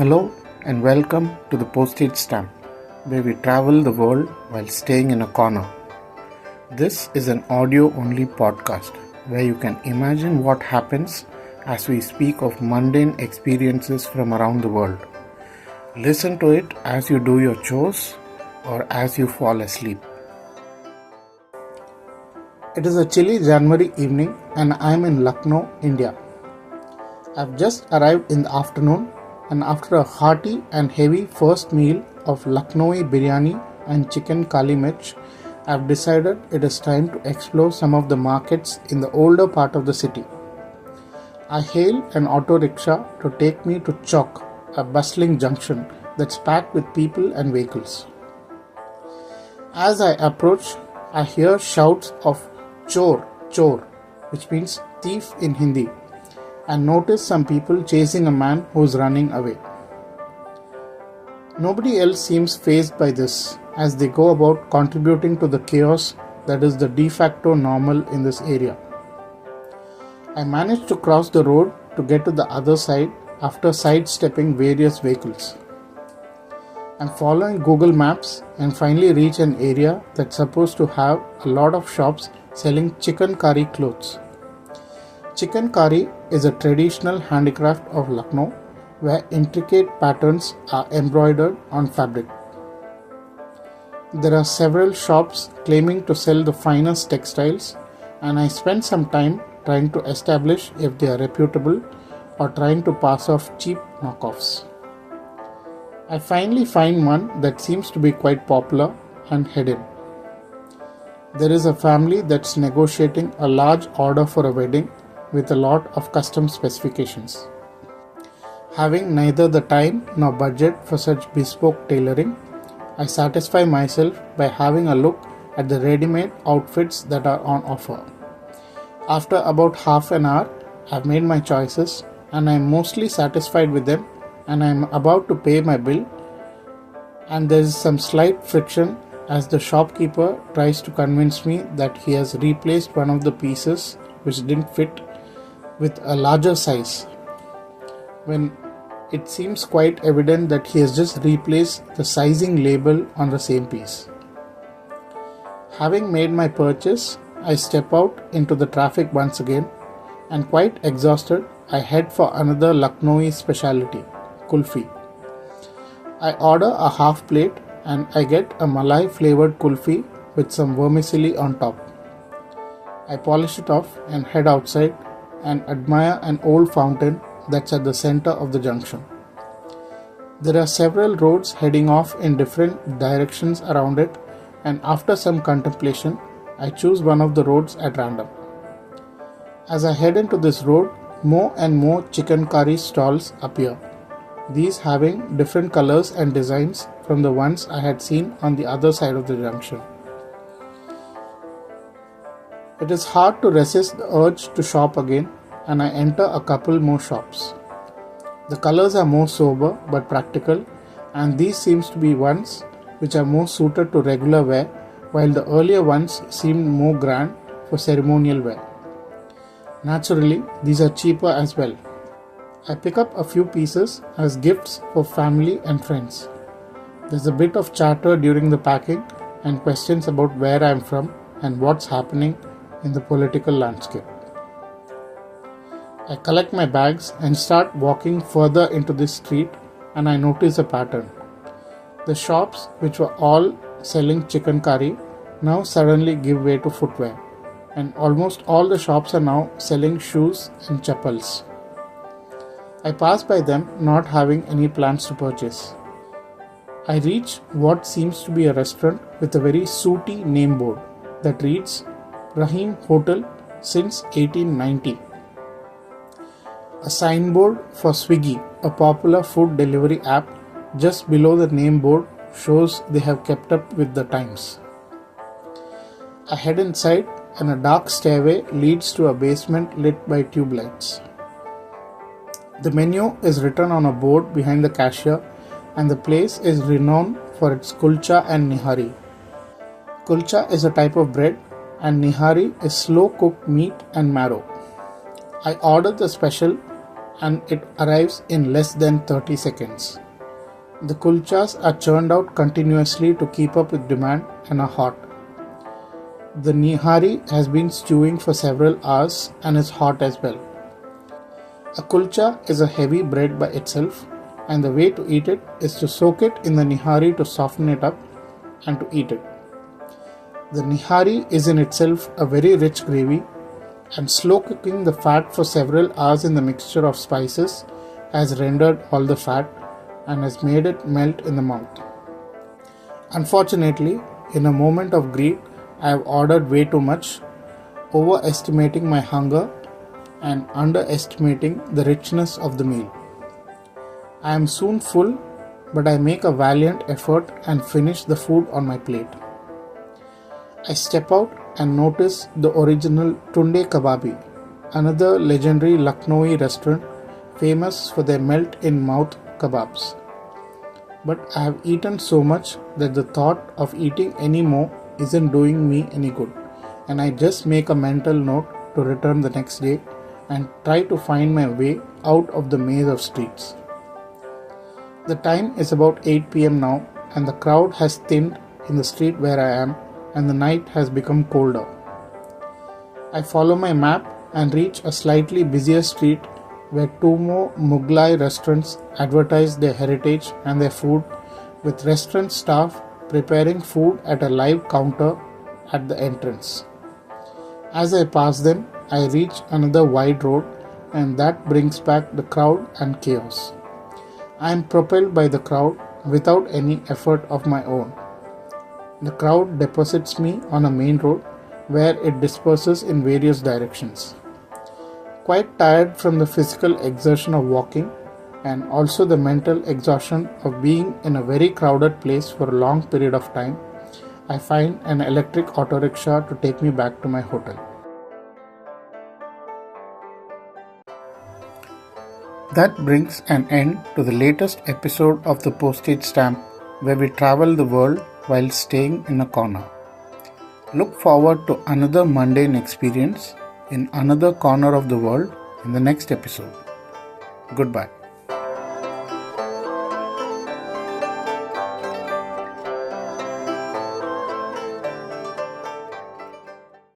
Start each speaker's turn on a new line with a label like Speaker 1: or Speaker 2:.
Speaker 1: Hello and welcome to the Postage Stamp, where we travel the world while staying in a corner. This is an audio-only podcast where you can imagine what happens as we speak of mundane experiences from around the world. Listen to it as you do your chores or as you fall asleep. It is a chilly January evening and I am in Lucknow, India. I've just arrived in the afternoon, and after a hearty and heavy first meal of Lucknowi biryani and Chikankari mirch, I've decided it is time to explore some of the markets in the older part of the city. I hail an auto rickshaw to take me to Chowk, a bustling junction that's packed with people and vehicles. As I approach, I hear shouts of chor, chor, which means thief in Hindi, and notice some people chasing a man who's running away. Nobody else seems fazed by this as they go about contributing to the chaos that is the de facto normal in this area. I managed to cross the road to get to the other side after sidestepping various vehicles. I'm following Google Maps and finally reach an area that's supposed to have a lot of shops selling Chikankari clothes. Chikankari is a traditional handicraft of Lucknow where intricate patterns are embroidered on fabric. There are several shops claiming to sell the finest textiles, and I spent some time trying to establish if they are reputable or trying to pass off cheap knockoffs. I finally find one that seems to be quite popular and head in. There is a family that's negotiating a large order for a wedding with a lot of custom specifications. Having neither the time nor budget for such bespoke tailoring, I satisfy myself by having a look at the ready-made outfits that are on offer. After about half an hour, I've made my choices and I am mostly satisfied with them, and I am about to pay my bill, and there is some slight friction as the shopkeeper tries to convince me that he has replaced one of the pieces which didn't fit with a larger size, when it seems quite evident that he has just replaced the sizing label on the same piece. Having made my purchase, I step out into the traffic once again, and quite exhausted, I head for another Lucknowi specialty, kulfi. I order a half plate and I get a Malai flavored kulfi with some vermicelli on top. I polish it off and head outside and admire an old fountain that's at the center of the junction. There are several roads heading off in different directions around it, and after some contemplation, I choose one of the roads at random. As I head into this road, more and more Chikankari stalls appear, these having different colors and designs from the ones I had seen on the other side of the junction. It is hard to resist the urge to shop again, and I enter a couple more shops. The colors are more sober but practical, and these seems to be ones which are more suited to regular wear, while the earlier ones seemed more grand for ceremonial wear. Naturally, these are cheaper as well. I pick up a few pieces as gifts for family and friends. There's a bit of chatter during the packing and questions about where I am from and what's happening in the political landscape. I collect my bags and start walking further into this street, and I notice a pattern. The shops, which were all selling Chikankari, now suddenly give way to footwear, and almost all the shops are now selling shoes and chappals. I pass by them not having any plans to purchase. I reach what seems to be a restaurant with a very sooty name board that reads Rahim Hotel since 1890. A signboard for Swiggy, a popular food delivery app, just below the name board shows they have kept up with the times. I head inside and a dark stairway leads to a basement lit by tube lights. The menu is written on a board behind the cashier, and the place is renowned for its kulcha and nihari. Kulcha is a type of bread and nihari is slow cooked meat and marrow. I ordered the special and it arrives in less than 30 seconds. The kulchas are churned out continuously to keep up with demand and are hot. The nihari has been stewing for several hours and is hot as well. A kulcha is a heavy bread by itself, and the way to eat it is to soak it in the nihari to soften it up and to eat it. The nihari is in itself a very rich gravy, and slow cooking the fat for several hours in the mixture of spices has rendered all the fat and has made it melt in the mouth. Unfortunately, in a moment of greed, I have ordered way too much, overestimating my hunger and underestimating the richness of the meal. I am soon full, but I make a valiant effort and finish the food on my plate. I step out and notice the original Tunde Kababi, another legendary Lucknowi restaurant famous for their melt-in-mouth kebabs. But I have eaten so much that the thought of eating any more isn't doing me any good, and I just make a mental note to return the next day and try to find my way out of the maze of streets. The time is about 8 p.m. now, and the crowd has thinned in the street where I am, and the night has become colder. I follow my map and reach a slightly busier street where two more Mughlai restaurants advertise their heritage and their food, with restaurant staff preparing food at a live counter at the entrance. As I pass them, I reach another wide road, and that brings back the crowd and chaos. I am propelled by the crowd without any effort of my own. The crowd deposits me on a main road where it disperses in various directions. Quite tired from the physical exertion of walking and also the mental exhaustion of being in a very crowded place for a long period of time, I find an electric auto rickshaw to take me back to my hotel. That brings an end to the latest episode of the Postage Stamp, where we travel the world while staying in a corner. Look forward to another mundane experience in another corner of the world in the next episode. Goodbye.